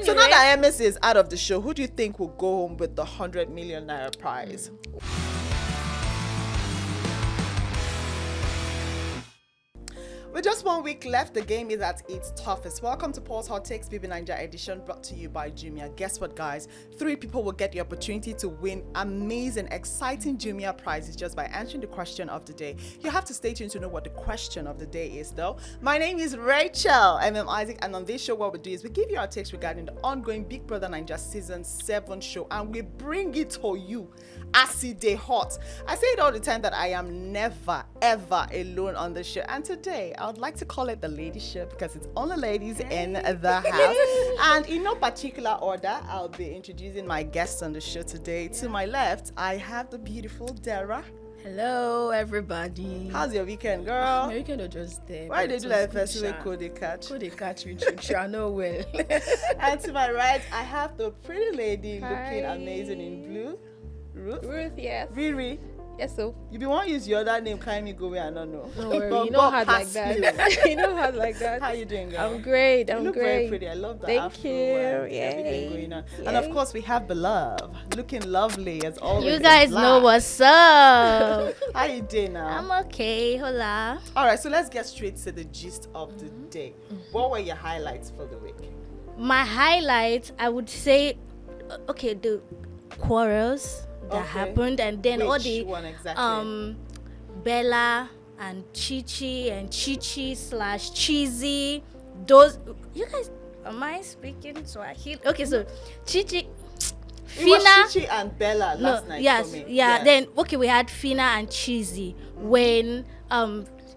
So now that Hermes is out of the show, who do you think will go home with the 100 million naira prize? With just 1 week left, the game is at its toughest. Welcome to Paul's Hot Takes BBNaija edition, brought to you by Jumia. Guess what, guys? 3 people will get the opportunity to win amazing, exciting Jumia prizes just by answering the question of the day. You have to stay tuned to know what the question of the day is, though. My name is Rachel, Isaac, and on this show, what we do is we give you our takes regarding the ongoing Big Brother Naija Season 7 show, and we bring it to you as it dey hot. I say it all the time that I am never, ever alone on the show, and today, I would like to call it the lady show because it's only ladies in the house. And in no particular order, I'll be introducing my guests on the show today. To my left, I have the beautiful Dara. Hello, everybody. How's your weekend, girl? My weekend was just there. Why did you do like festival code they catch? Code they catch you, I know well. And to my right, I have the pretty lady looking amazing in blue. Ruth, yes. Riri. Yes, so. You be want to use your other name, carry me go where I don't know. Don't worry, you know hard like that. You know hard like that. How you doing, girl? I'm great, you look very pretty. I love that. Thank you. Everything going on. Yay. And of course, we have Beloved, looking lovely as always. You guys know what's up. How you doing now? I'm okay. Hola. All right, so let's get straight to the gist of the day. What were your highlights for the week? My highlights, I would say, okay, the quarrels that happened, and then all the one exactly? Bella and Chichi and Chichi/Cheesy. Those, you guys, am I speaking Swahili? Okay, so Chichi, Fina, Chichi and Bella last night. Yes, for me. yeah. Then we had Fina and Cheesy when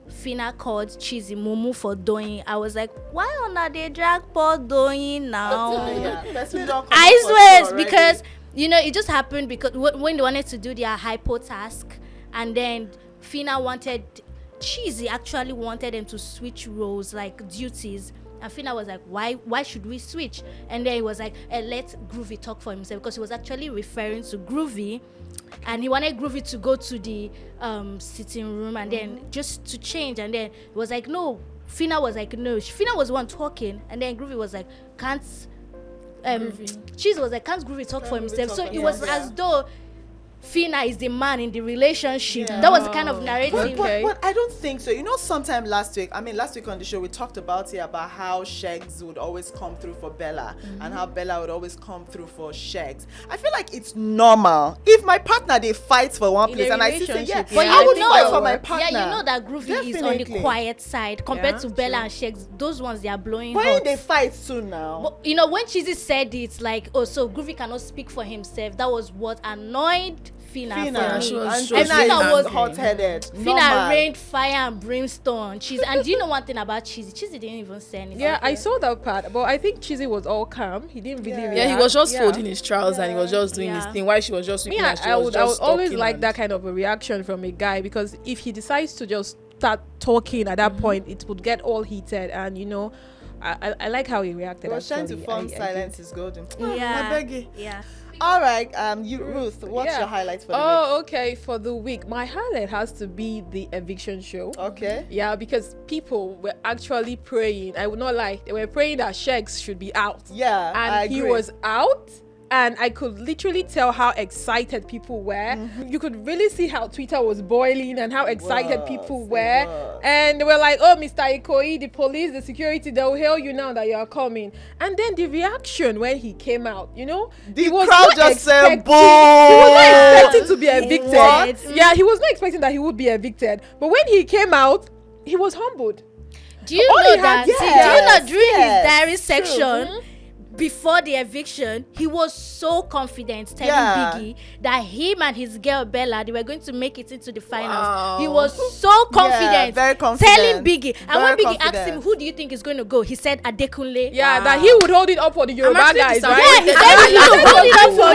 Fina called Cheesy Mumu for doing. I was like, why on that they drag Paul doing now? I swear it's because it just happened because when they wanted to do their hypo task, and then Fina actually wanted them to switch roles, like duties, and Fina was like, why should we switch? And then he was like, let Groovy talk for himself, because he was actually referring to Groovy, and he wanted Groovy to go to the sitting room and then just to change, and then it was like, no. Fina was like, no. Fina was the one talking, and then Groovy was like, can't Cheese was like, can't Groovy talk for himself? So it was as though Fina is the man in the relationship. That was the kind of narrative. But I don't think so. Sometime last week on the show, we talked about how Sheggz would always come through for Bella, and how Bella would always come through for Sheggz. I feel like it's normal. If my partner, they fight for one place, and I see, but I would fight for my partner. Yeah, you know that Groovy is on the quiet side compared to Bella and Sheggz. Those ones, they are blowing hot. Why they fight soon now? But, when Cheesy said it, like, oh, so Groovy cannot speak for himself. That was what annoyed Fina for me. And Fina was hot-headed. Fina rained fire and brimstone. And do you know one thing about Cheesy? Cheesy didn't even say anything. Yeah, I saw that part, but I think Cheesy was all calm. He didn't really react. Yeah, he was just folding his trousers and he was just doing his thing while she was just sweeping. I would always like that kind of a reaction from a guy, because if he decides to just start talking at that point, it would get all heated, and I like how he reacted. He was trying to form silence is golden. Yeah. I beg you. Yeah. All right, Ruth, what's your highlights for the week? Oh, okay, for the week. My highlight has to be the eviction show. Okay. Yeah, because people were actually praying. I would not lie. They were praying that Sheggz should be out. Yeah, and he was out. And I could literally tell how excited people were. You could really see how Twitter was boiling and how excited people were. And they were like, oh, Mr. Ikoyi, the police, the security, they'll hail you now that you are coming. And then the reaction when he came out, the crowd just said, boom. He was not expecting to be evicted. What? Yeah, he was not expecting that he would be evicted. But when he came out, he was humbled. Do you know that? Do you know during his diary section, before the eviction, he was so confident telling Biggie that him and his girl Bella, they were going to make it into the finals. Wow. He was so confident, very confident, telling Biggie. And when Biggie asked him, who do you think is going to go? He said Adekunle. Yeah, that he would hold it up for the Yoruba guys, right? Yeah, he said he would hold it up for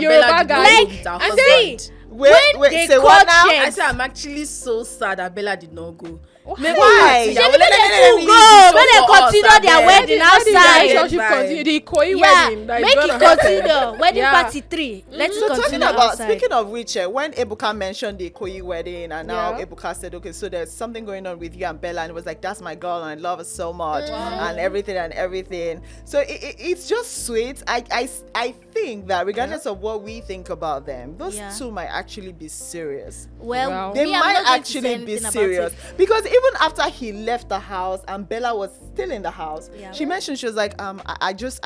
Yoruba guys. And then wait, they say what now? I said I'm actually so sad that Bella did not go. Why? Let them go. Let them continue their wedding outside. The Ikoyi wedding. Make it continue. Wedding party 3. Let's continue outside. Speaking of which, when Ebuka mentioned the Ikoyi wedding, and now Ebuka said, okay, so there's something going on with you and Bella, and it was like, that's my girl, and I love her so much, and everything. So it's just sweet. I think that regardless of what we think about them, those two might actually be serious. Well, they might actually be serious, because even after he left the house and Bella was still in the house, she mentioned, she was like, I just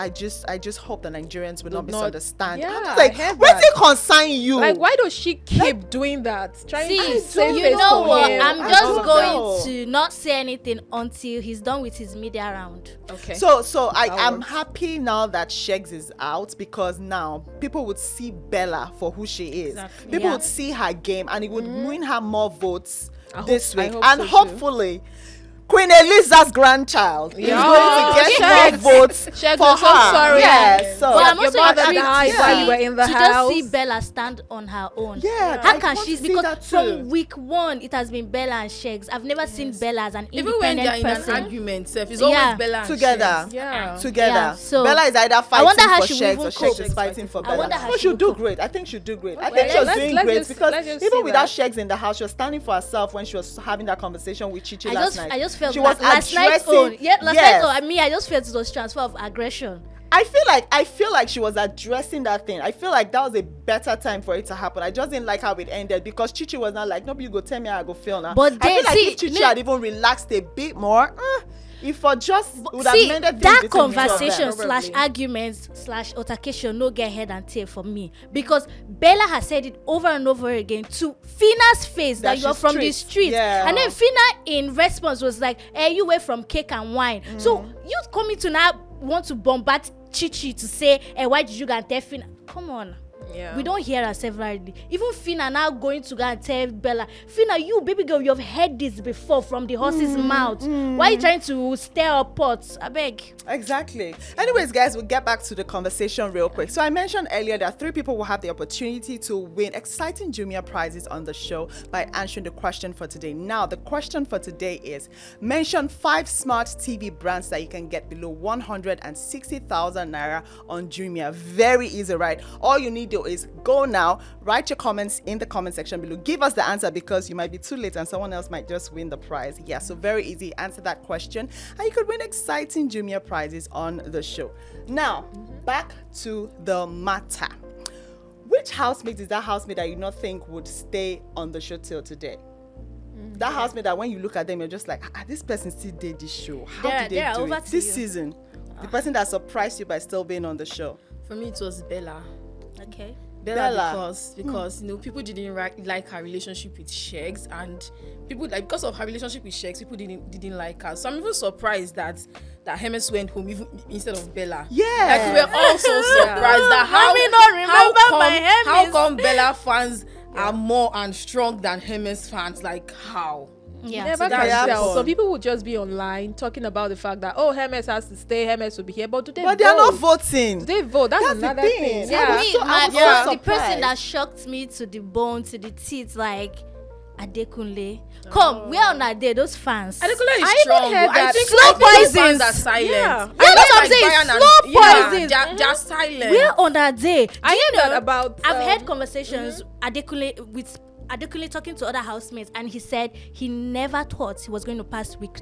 hope the Nigerians will not misunderstand. I'm just like, where's it concern you? Like, why does she keep doing that? Trying to save you face know for what? him. I'm just going to not say anything until he's done with his media round. Okay. So I'm happy now that Sheggz is out, because now people would see Bella for who she is. Exactly. People would see her game, and it would win her more votes this week. hope And so hopefully Queen Eliza's grandchild is going to get more votes for her. So sorry. Yes. So But I'm your also mother intrigued died while you were in the to house. just see Bella stand on her own. Yeah. How I can want she? to see that Because too. from week 1, it has been Bella and Sheggz. I've never seen Bella as an Even when they're independent in person. an argument, it's always Bella and together. Sheggz. Together. Yeah, so Bella is either I wonder fighting how for she will Sheggz even or cope. Sheggz is fighting for I Bella. wonder how No, she she'll will do cope. great. I think she'll do great. I Okay, think she was let's doing just- great, let's because just even see without that. Sheggz in the house, she was standing for herself when she was having that conversation with Chichi I last night. just felt she that was last night's addressing- own. Yeah, last Yes. night's own. I just felt it was transfer of aggression. I feel like she was addressing that thing. I feel like that was a better time for it to happen. I just didn't like how it ended, because Chichi was not like, nobody go tell me how I go feel now. But I then, feel like see, if Chichi had even relaxed a bit more, if for just would have See, mended things that between the two of them. conversation slash arguments slash altercation no get head and tail for me, because Bella has said it over and over again to Fina's face that you are she's from the streets, Yeah. and then Fina in response was like, "Hey, you were from cake and wine." So you coming to now want to bombard Chichi to say, "Hey, why did you go and tell Fina?" Come on. Yeah. We don't hear her severally. Even Fina now going to go and tell Bella, Fina, you baby girl, you've heard this before from the horse's mouth. Why are you trying to stir up pots? I beg. Exactly. Anyways, guys, we'll get back to the conversation real quick. So I mentioned earlier that 3 people will have the opportunity to win exciting Jumia prizes on the show by answering the question for today. Now, the question for today is, mention 5 smart TV brands that you can get below 160,000 naira on Jumia. Very easy, right? All you need to do is go now, write your comments in the comment section below. Give us the answer, because you might be too late and someone else might just win the prize. Yeah, so very easy. Answer that question and you could win exciting Jumia prizes on the show. Now, back to the matter. Which housemate is that housemate that you not think would stay on the show till today? That housemate that when you look at them, you're just like, this person still did this show. How did they do over it to this you. season? The person that surprised you by still being on the show. For me, it was Bella. Okay. Bella. Because you know, people didn't like her relationship with Sheggz, and people like, because of her relationship with Sheggz, people didn't like her. So I'm even surprised that Hermes went home even instead of Bella. Yeah. Like, we were all so surprised that how come Bella fans are more and strong than Hermes fans? Like, how? Yeah. Never that can tell. happened. So people would just be online talking about the fact that, Hermes has to stay, Hermes will be here, but do they But vote? they are not voting. Do they vote? That's That's the another thing. thing. Yeah. Me, I was so the person surprised. that shocked me to the bone, to the teeth, like Adekunle. Come, we are on a day, those fans. Adekunle is I even strong. heard but I that think slow I think those poisons. fans are silent. Yeah. Yeah, that's what I'm saying, Bayern slow poisons. They're silent. We're on that day. I heard that about. I've heard conversations with Adekunle talking to other housemates, and he said he never thought he was going to pass week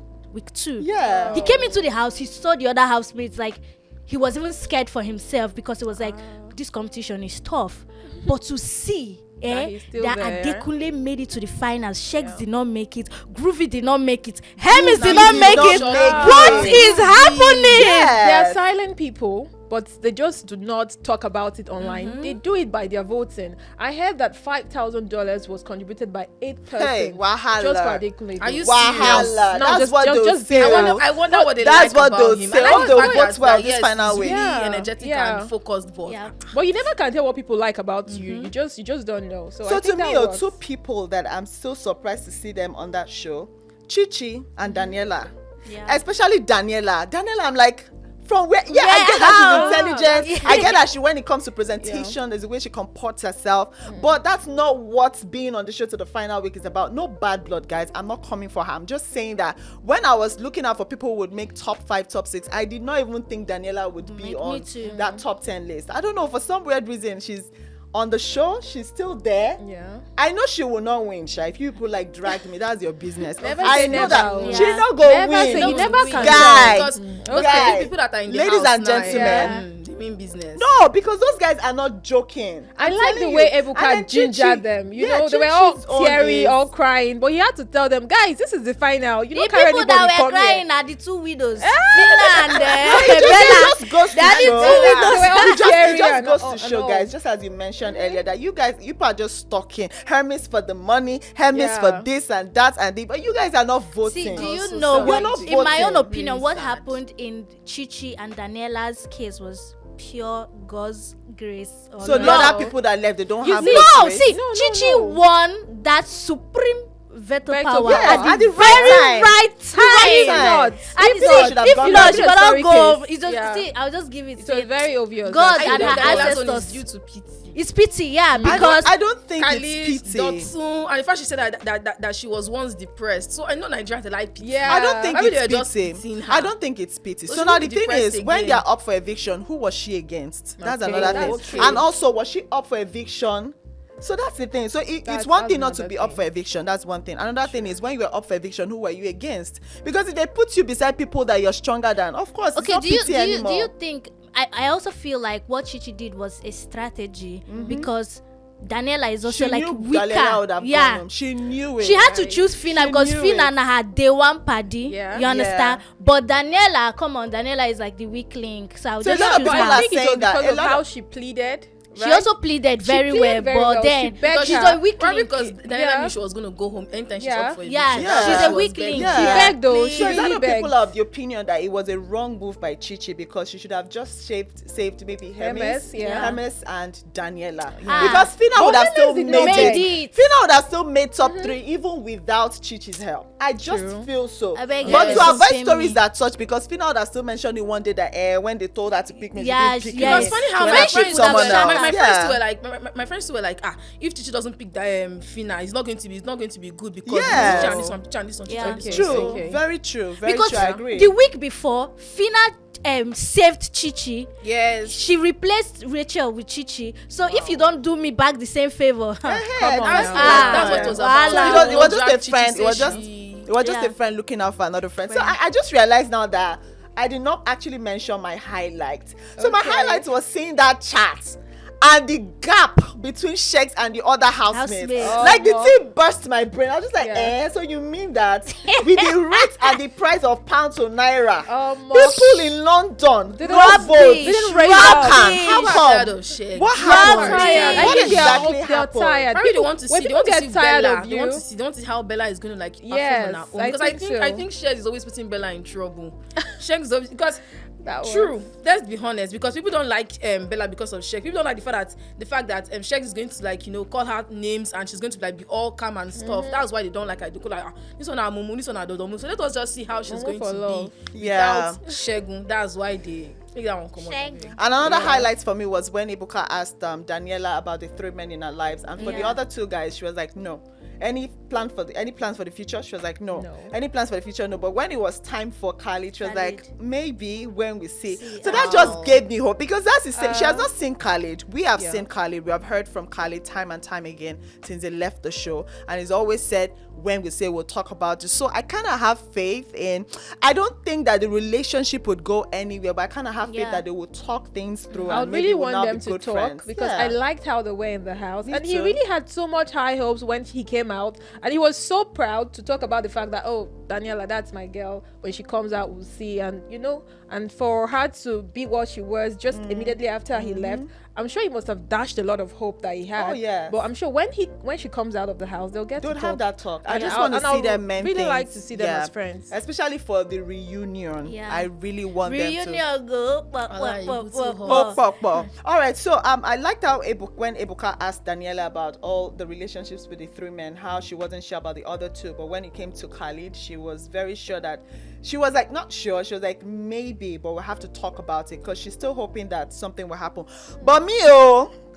2. Yeah. He came into the house, he saw the other housemates, like he was even scared for himself, because it was like, this competition is tough. But to see he's still that there. Adekunle made it to the finals, Sheggz did not make it, Groovy did not make it, Hermes did not make it. What is happening? Yeah. They're silent people, but they just do not talk about it online. They do it by their voting. I heard that $5,000 was contributed by 8 persons Hey, wahala. just for Adekunle. Are you Wahala. serious? No, That's just- what just- they'll just say. be- I wonder what they That's like what about they'll him. say. I like They'll the fact vote that, well yes, this final he's week. really Yeah. energetic Yeah. and focused. But Yeah. But you never can tell what people like about you. You just don't know. So I So think to me, that was- 2 people that I'm so surprised to see them on that show, Chichi and Daniela. Yeah. Especially Daniela. Daniela, I'm like, From where? Yeah, I get that she's intelligent. Yeah. I get that she, when it comes to presentation, there's the way she comports herself. But that's not what being on the show to the final week is about. No bad blood, guys. I'm not coming for her. I'm just saying that when I was looking out for people who would make top 5, top 6, I did not even think Daniela would be on that top 10 list. I don't know, for some weird reason, she's on the show, she's still there. Yeah. I know she will not win, Sha. If you people like drag me, that's your business. Never I say know never. that Yeah. she's not going to Never win. say you never can Guys, because guys, people that are in the ladies house and now, gentlemen. they mean business. No, because those guys are not joking. I I'm like the telling way you. And Ebuka then gingered Chichi- them. You yeah, know, they were all Chichi's own teary, is- all crying, but he had to tell them, guys, this is the final. You The don't carry people anybody that were come here. crying are the 2 widows. Fina and It Bella. just goes to They are the show. 2 widows. They were all It just teary and goes all- to and show, all. guys, just as you mentioned earlier, that you guys, you people are just stalking Hermes for the money, Hermes Yeah. for this and that and the, but you guys are not voting. See, do you So know sad. We're what? not In my own voting. opinion, Really what sad. happened in Chichi and Daniela's case was pure God's grace. So the No. other people that left, they don't have see- votes, No, right? see, No, Chichi no. won that supreme veto Veto power power. Yeah, at the right very time. right If time. not, At If the not, should time. have If gone not, back. she cannot Sorry go. case. It's just, Yeah. see, I'll just give it. it was very obvious. God that and she her did That that. last one ancestors. is due to pity. It's pity, yeah, I because don't think it's Khalid, pity. Dotun, and in fact she said that she was once depressed. So I know Nigerians they like pity. Yeah. I don't think Maybe they were it's just pity. pitying her. I don't think it's pity. So So she now won't the be thing depressed is, when again. they're up for eviction, who was she against? That's Okay, another that's thing. true. And also, was she up for eviction? So that's the thing. So it's That's one thing not to another be up thing. for eviction. That's one thing. Another thing is when you were up for eviction, who were you against? Because if they put you beside people that you're stronger than, of course, okay, it's not do you pity do anymore. you think I also feel like what Chichi did was a strategy because Daniela is also she like knew weaker. Daniela would have gone Yeah. home. She knew it. She had to Right. choose Fina She because knew Fina it. na her day one paddy. Yeah. You understand? But Daniela, come on, Daniela is like the weak link. So I'll So a just lot of choose people But are I her. think it was saying that because a of lot how of- she pleaded. She right? also pleaded very pleaded well, very but well. then She begged she's her. a weak Probably link. because Diana Yeah. knew she was gonna go home anytime she's Yeah. up for Yeah, eviction. she's She a was weak begging. link. Yeah. She begged though. Please. She So a lot really of people begged. are of the opinion that it was a wrong move by Chichi because she should have just saved maybe Hermes, Hermes, yeah. Hermes and Daniela. Ah. Because Fina But would have Hermes still did made not it. Made it. Fina would have still made top 3 even without Chichi's help. I just True. feel so. I beg But you, to avoid shame stories me. that such, because Fina would have still mentioned it one day that when they told her to pick me, Yeah, she didn't pick yeah, me. It's funny how When my I picked friends, someone my else. friends Yeah. were like, my friends were like, if Chichi doesn't pick that Fina, it's not going to be good because Yes. Chichi and this one, Chichi and this one, Chichi Yeah. and this one. True, Okay. very true, very Because true. I agree. the week before, Fina saved Chichi. Yes. She replaced Rachel with Chichi. So if you don't do me back the same favor, Hey, Come on That's, now. that's what it was about. Wahala. It was just Drag a Chichi friend. It say was just she- it was just Yeah. a friend looking out for another friend. So I just realized now that I did not actually mention my highlight. So my Okay. highlight was seeing that chat and the gap between Sheggz and the other housemates. Housemates. Like the thing burst my brain. I was just like, Yeah. so you mean that with the rate and the price of pound to naira, Mo- people in London, Didn't bravo, rubbish. Didn't raise how up. come? Rubbish. How I'm come? tired of Sheggz. What They're happened? tired. I What think exactly they're happened? tired. Probably they want to when see. They people want to get see tired Bella. of They want you. to see. They want to see how Bella is going to like perform Yes, on her own. I Because think so. I think Sheggz is always putting Bella in trouble. Sheggz is because That was- true. Let's be honest. Because people don't like Bella because of Sheggz. People don't like the fact that Sheggz is going to like call her names and she's going to like be all calm and stuff. That's why they don't like her. They go like this one are Mumu, this one are Dodomu. So let us just see how she's Mumu going for to love. be Yeah. without Shegun. That's why they make that one come out. Sheggz. And another highlight for me was when Ebuka asked Daniela about the 3 men in her lives, and for the Yeah. other 2 guys, she was like, no. Any plans for the future? She was like, no. No. Any plans for the future? No. But when it was time for Khalid, she was like, Khalid. maybe when we see. See, So that oh. just gave me hope because that's the same. She has not seen Khalid. We have Yeah. seen Khalid. We have heard from Khalid time and time again since they left the show, and he's always said, when we say we'll talk about it. So I kind of have faith in. I don't think that the relationship would go anywhere, but I kind of have faith Yeah. that they will talk things through. I and would maybe really will want now them be to good talk friends. because Yeah. I liked how they were in the house, Me and he too. really had so much high hopes when he came out, and he was so proud to talk about the fact that Daniela, that's my girl. When she comes out, we'll see, and and for her to be what she was just immediately after he left, I'm sure he must have dashed a lot of hope that he had. Oh, yes. But I'm sure when she comes out of the house, they'll get Don't to have talk. that talk. I And just I'll- want to and see I'll them mend really things. like to see them as friends. Especially for the reunion. Yeah. I really want them to. Reunion go. All right, so I liked how when Ebuka asked Daniela about all the relationships with the three men, how she wasn't sure about the other two, but when it came to Khalid, she was very sure that she was like not sure. She was like maybe, but we'll have to talk about it because she's still hoping that something will happen. But me,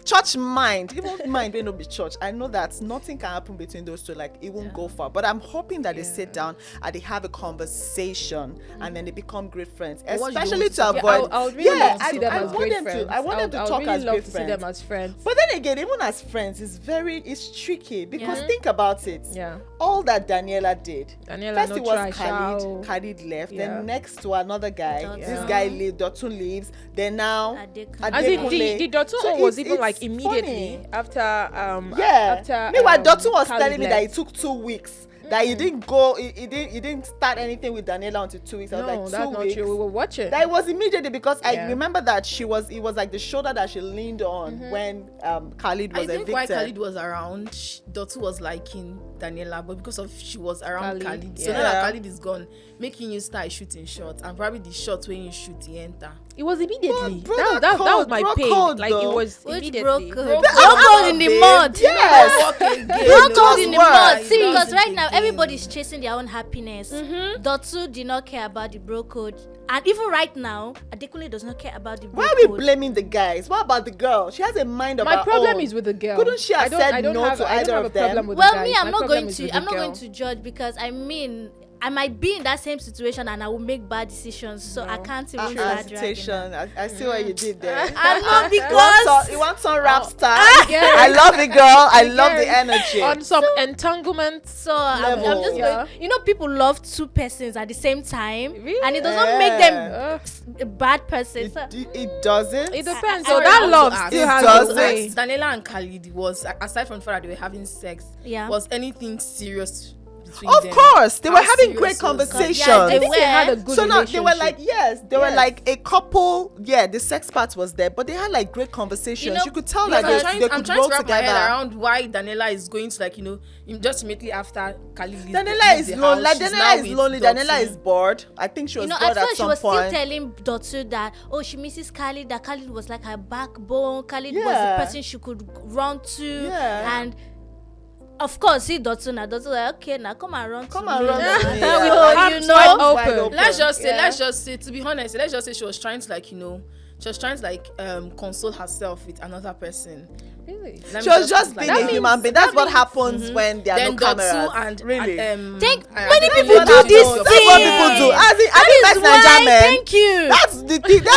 church mind, even mind may not be church. I know that nothing can happen between those two. Like it won't go far. But I'm hoping that they sit down and they have a conversation and then they become great friends, especially to avoid. I would really love to see them I as want great them friends. to. I want them to talk really as love great to friends. see them as friends. But then again, even as friends, it's tricky because think about it. Yeah. All that Daniela did. Daniela First no it was try, Khalid. shao. Khalid left. Yeah. Then next to another guy. Dotun. This guy leaves. Dotun leaves. Then now. As in the Dotun So was it's even like immediately funny. after Yeah. Meanwhile, Dotun was Khalid telling me that left. it took 2 weeks. That he didn't go. He didn't start anything with Daniela until 2 weeks. I was No, like, that's 2 not weeks. true. We were watching. That it was immediately because I Yeah. remember that it was like the shoulder that she leaned on when Khalid was I think evicted. why Khalid was around, Dotu was liking Daniela, but because of she was around Khalid, Khalid. So yeah. now that Khalid is gone, making you start shooting shots, and probably the shots when you shoot, you enter. It was immediately. Bro, that was my bro pain. code, Like it though. was Which immediately. broke code in the babe. mud. Yes. Broke code in the Work. mud. See, It because doesn't right now begin. everybody's chasing their own happiness. Dotsu did not care about the bro code, and even right now, Adekunle does not care about the bro Why are we code. blaming the guys? What about the girl? She has a mind of My her problem own. is with the girl. Couldn't she have said no to I either don't have of a problem them? with Well, the guys. me, I'm My not problem going is to. with the I'm not girl. going to judge because I mean, I might be in that same situation and I will make bad decisions. So I can't even start dragging her. Hesitation. I see what you did there. I'm not because You want some rap star? get I it. love it, girl. I love get the it. energy. On some entanglement. so I'm Level. just Yeah. going. People love two persons at the same time, Really? and it does not make them Uh, a bad person. So, It doesn't. it depends. I So want that to love ask. still It has does. its way. Daniela and Khalid was, aside from the fact that they were having sex, Yeah. was anything serious between Of them? course, they were How having serious great was that? conversations. Yeah, I think they had a good So now they were like, relationship. they were Yes. like a couple. Yeah, the sex part was there, but they had like great conversations. You could tell Because that they I'm could trying grow to wrap my head together. around why Daniela is going to just immediately after Khalid leaves Daniela is the lonely. house, Like, she's Daniela now is with lonely. Dotun. Daniela is bored. I think she was at bored at first she some was point. still telling Dotsu that she misses Khalid, that Khalid was like her backbone. Khalid was Yeah. the person she could run to, Yeah. and of course, see Dotsu now. Dotsu like, okay, now come and run Come to and me. run to me. Yeah. Yeah. So, Like, you wide know, open. Let's just Yeah. say, to be honest, let's just say she was trying to console herself with another person. Really? Let She me was just put it being like a that. human being. That's what happens when there are Then no cameras. Dotsu and Really. Think I many think people that's do what this happens. That's what people do. thing. As in, I That think is that's why. Naija men. Thank you. That's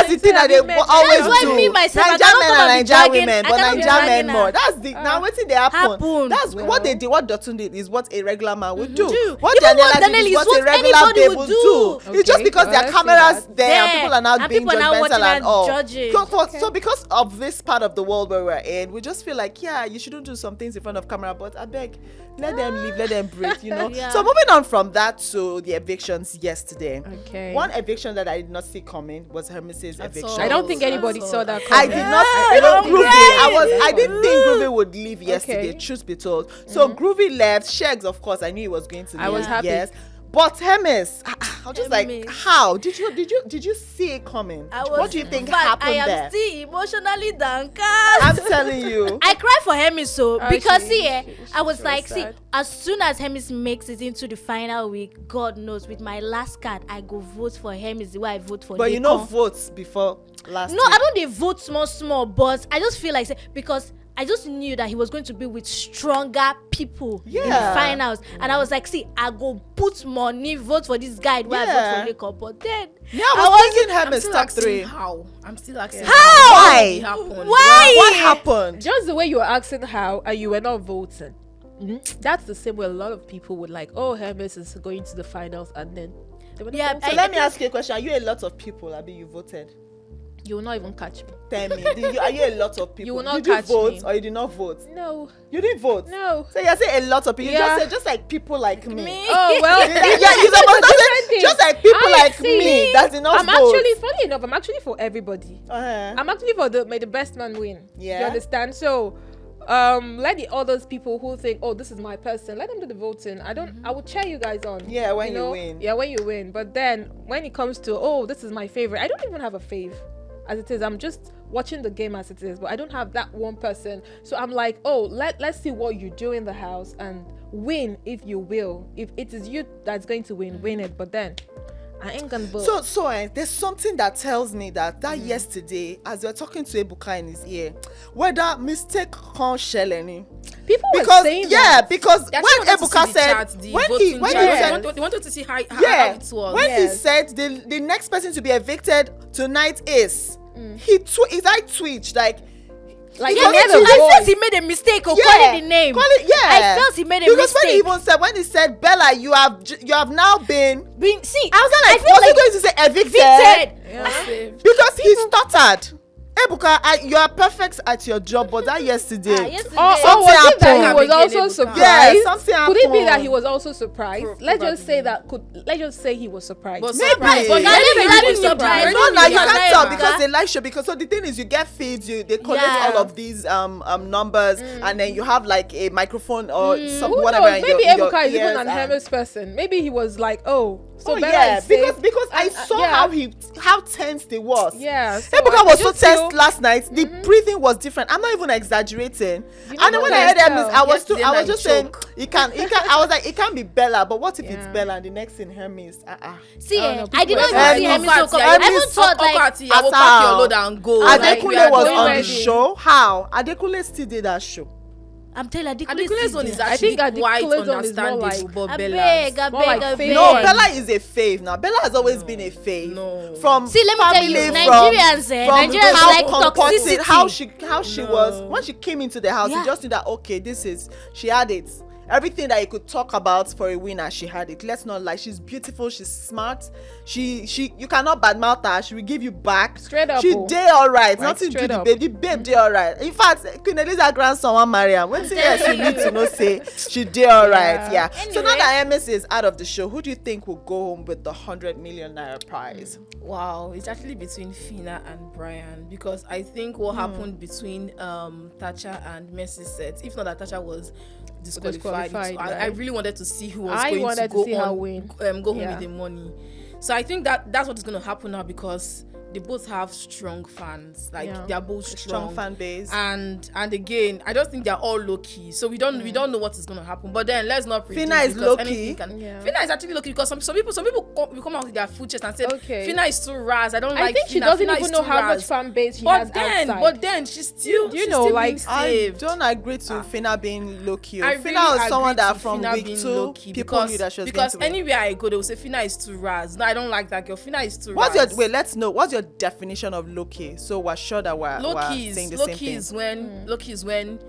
the thing that they men. always That's why do. me, myself, I Naija cannot men come and and be Naija dragging- women, I but cannot be Naija men dragging more. her. That's the now what thing they happen. That's Well. what they did. What Dotun did is what a regular man would do. Do. What Even what Daniela did Daniela is is what what a regular anybody babe would would do. do. It's just Okay, because there I are see cameras that. there and There. people are now And being people are now judgmental watching and and all. judging. So because of this part of the world where we're in, we just feel like, yeah, you shouldn't do some things in front of camera, but I beg, let them live, let them breathe, Yeah. So moving on from that to the evictions yesterday. Okay. One eviction that I did not see coming was Hermes' eviction. all. I don't think anybody saw that I coming. did not. Yeah, Even I'm Groovy, I didn't think Groovy would leave yesterday. Okay. Truth be told, so Groovy left. Sheggz, of course, I knew he was going to leave. I was happy. Yes, but Hermes, I was just like, Hermes. how did you see it coming? What do you think in fact, happened I am there? still emotionally downcast. I'm telling you. I cried for Hermes because I was she like, was see, sad. as soon as Hermes makes it into the final week, God knows, with my last card, I go vote for Hermes the way I vote for But you Lekon. know, votes before last. No, week. I don't dey vote small, but I just feel like because I just knew that he was going to be with stronger people in the Yeah. finals, and I was like, see, I go put money vote for this guy where Yeah. I vote for Lekon, but then Yeah, I was thinking Hermes still top asking 3. how. I'm still asking How? Why? did it happen? Why? What happened? Just the way you were asking how and you were not voting. That's the same way a lot of people would like, oh, Hermes is going to the finals, and then they were not Yeah, voting. So let me ask you a question. Are you a lot of people? Abi, you voted? You will not even catch me. Tell me. Are you a lot of people? You will not did you catch vote me. or you did not vote? No, You didn't vote. no. So you're saying a lot of people. You Yeah. just said just like people like me. me. Oh well. Yeah, you're supposed to say thing. Just like people like see, me, that's enough I'm votes. actually, funny enough, I'm actually for everybody. I'm actually for may the best man win. Yeah. You understand? So, let the others people who think, oh, this is my person, let them do the voting. I will cheer you guys on. Yeah, when you know? win. Yeah, when you win. But then when it comes to, oh, this is my favorite, I don't even have a fave as it is. I'm just watching the game as it is, but I don't have that one person. So I'm like, oh, let's see what you do in the house and win if you will. If it is you that's going to win it. But then I ain't gonna vote. So there's something that tells me that yesterday, as we're talking to Ebuka in his ear, whether mistake can't shell any. People were saying that. Because They when actually Ebuka wanted to see the said, chat, the when voting he chat. said, They wanted to see how it was. when he said the next person to be evicted tonight is, his eye twitched like Like, because he had a I voice. felt he made a mistake of calling the name. I felt he made a because mistake. when he said Bella, you have now been. See, I was like, feel was he like going to say evicted? Yeah. Because he stuttered. Ebuka, you are perfect at your job, but that yesterday. yesterday. Or Something was it that he happened. was also Yeah, surprised? something Could it be that happened. he was also surprised? Let's just say let's just say he was surprised. But Maybe. surprise. But Now, let let me me really be surprise. surprised. No, now you Yeah. can't tell Yeah. because they live show. Because so the thing is, you get feeds, they collect Yeah. all of these numbers, and then you have like a microphone or some Who whatever. knows? in your- Maybe in your Ebuka is even ears an and- Hermes person. Maybe he was like, oh, so Oh Bella yeah, is safe. because I saw yeah. how tense he was. Yeah, so Ebuka I was so just feel- tense last night. The breathing was different. I'm not even exaggerating. You And then know when what I heard I Hermes, tell? I was Yesterday just night saying choke. it can. I was like, it can't be Bella, but what if it's Yeah. Bella and the next thing Hermes? See, Oh, no, I did not people even are- see Hermes, Hermes. So Hermes, I even thought like I will pack your load and go. Like, we Adekunle are was going on the ready. show. How? Adekunle still did that show. I'm telling you, Adekunle's one is I actually think quite Adekunle's one is more understandable, like- but I Bella's. beg, I More beg, like I beg. fake. No, Bella is a fave now. Bella has always been a fave. No. From See, let me tell you, family, Nigerians, from Nigerians how like comported, toxicity. how she was when she came into the house. Yeah. You just knew that okay, she had it. Everything that you could talk about for a winner, she had it. Let's not lie. She's beautiful. She's smart. You cannot badmouth her. She will give you back. Straight up, She oh. did all right. Like, Nothing to straight the up. babe. The babe did all right. In fact, Queen Eliza's grandson want marry her. When else you need to know say she did all right. Yeah. So now Anyway. that Hermes is out of the show, who do you think will go home with the 100 million naira prize? Wow, it's actually between Fina and Brian, because I think what happened between Thatcher and Mercy's set, if not that Thatcher was disqualified, Disqualified, I right. really wanted to see who was I going wanted to to go see on, her win. go home Yeah. with the money. So I think that's what is going to happen now, because they both have strong fans. Like Yeah. they are both Strong fan base. and again, I don't think they're all low key, so we don't know what is going to happen. But then let's not predict, Fina is because low-key. anything can- Yeah. Fina is actually low key, because some people will come out with their full chest and say Okay. Fina is too ras. I don't I like think she Fina. doesn't Fina even is know too how much ras. fan base she has outside. But then she's still, You she's know, still like, being I saved. don't agree to Fina being low key. I Fina really was someone agree that to from Fina week being 2 low-key, people knew that she was because going to win. anywhere I go, they will say Fina is too ras. No, I don't like that girl. Fina is too What's ras. your let's know what's your definition of low key, so we're sure that we're saying the same thing. Low key is when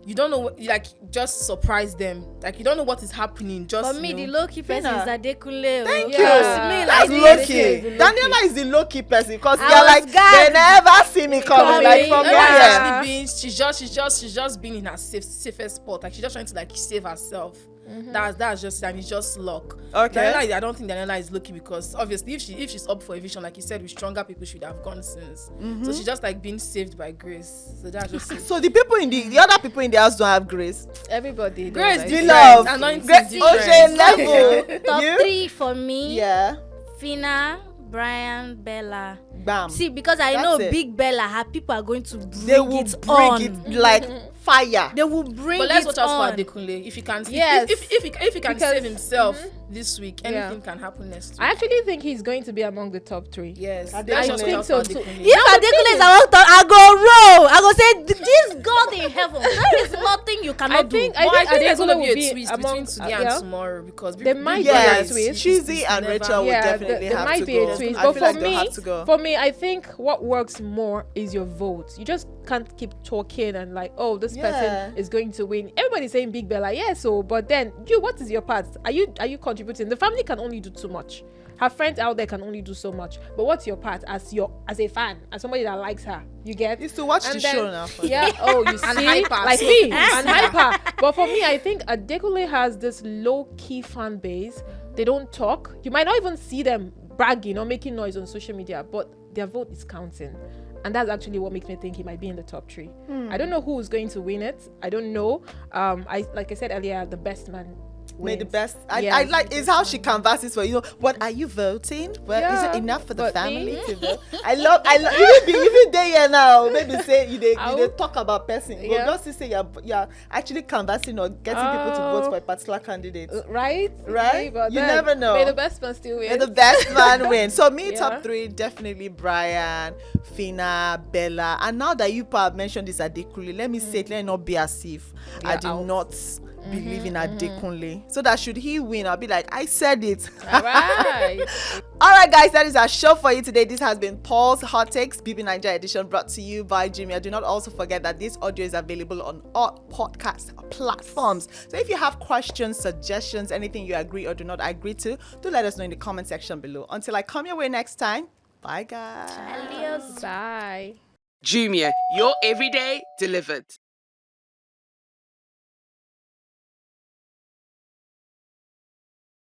you don't know what, like, just surprise them. Like, you don't know what is happening. Just For me, you the know. low-key person Fina. is Adekunle. Thank Yeah. you. Yeah. That's Me, low like, key. this is Daniela is the low key person because I they're was like gagged. they never see me coming. Like from Everyone's here. actually being, she's just being in her safest spot. Like, she's just trying to like save herself. That's just, and it's just luck. Okay. I don't think Daniela is lucky, because obviously if she's up for eviction, like you said, with stronger people should have gone since. So she's just like being saved by grace. So that's just it. So the people in the other people in the house don't have grace. everybody knows, Grace like, We different. love Anointing Grace different. Oje level. Top You? 3 for me. Yeah. Fina, Brian, Bella. Bam. See, because I That's know it. Big Bella, her people are going to bring They will it bring on. it like fire. They will bring But let's it watch out on. for Adekunle. If he can, Yes. if he can Because- save himself this week, Yeah. anything can happen next week. I actually think he's going to be among the top 3. Yes, I let's just think watch so out for too. Adekunle. If Adekunle is around, I go roll. I go say, this God in heaven. There is nothing you cannot do. But I think there's Adekunle gonna will be a be twist among between today and tomorrow, because There might be Yes, a twist. Cheesy and Rachel will definitely there have might to be go. a twist. I But feel like for they'll me, have to go. I think what works more is your vote. You just can't keep talking and like, oh, this Yeah. person is going to win. Everybody's saying Big Bella, yeah. So, but then what is your part? Are you contributing? The family can only do too much. Her friends out there can only do so much. But what's your part as a fan, as somebody that likes her? You get? Used to watch And the then- show now. Yeah. Oh, you see, And hyper. like So- me and hyper. But for me, I think Adekunle has this low key fan base They don't talk. You might not even see them bragging or making noise on social media, but their vote is counting. And that's actually what makes me think he might be in the top 3. I don't know who is going to win it. I don't know. Like I said earlier, the best man May the wins. best. Yeah, I like is how she canvasses for what are you voting? Well, is Yeah, it enough for the but family me? to vote? I love even there now. Maybe say you they talk about person. But Yeah. just to say you're actually canvassing or getting people to vote for a particular candidate. Right? Right? But You then, never know. May the best man still win. May the best man win. So me Yeah. top 3 definitely Brian, Fina, Bella, and now that you have mentioned this Adekunle, let me say it. Let it not be as if I did out. not believe in Adekunle. So that should he win, I'll be like, I said it. All right. All right, guys, that is our show for you today. This has been Paul's Hot Takes BBNaija edition, brought to you by Jumia. Do not also forget that this audio is available on all podcast platforms. So if you have questions, suggestions, anything you agree or do not agree to, do let us know in the comment section below. Until I come your way next time, bye, guys. Adios. Bye. Jumia, your everyday delivered.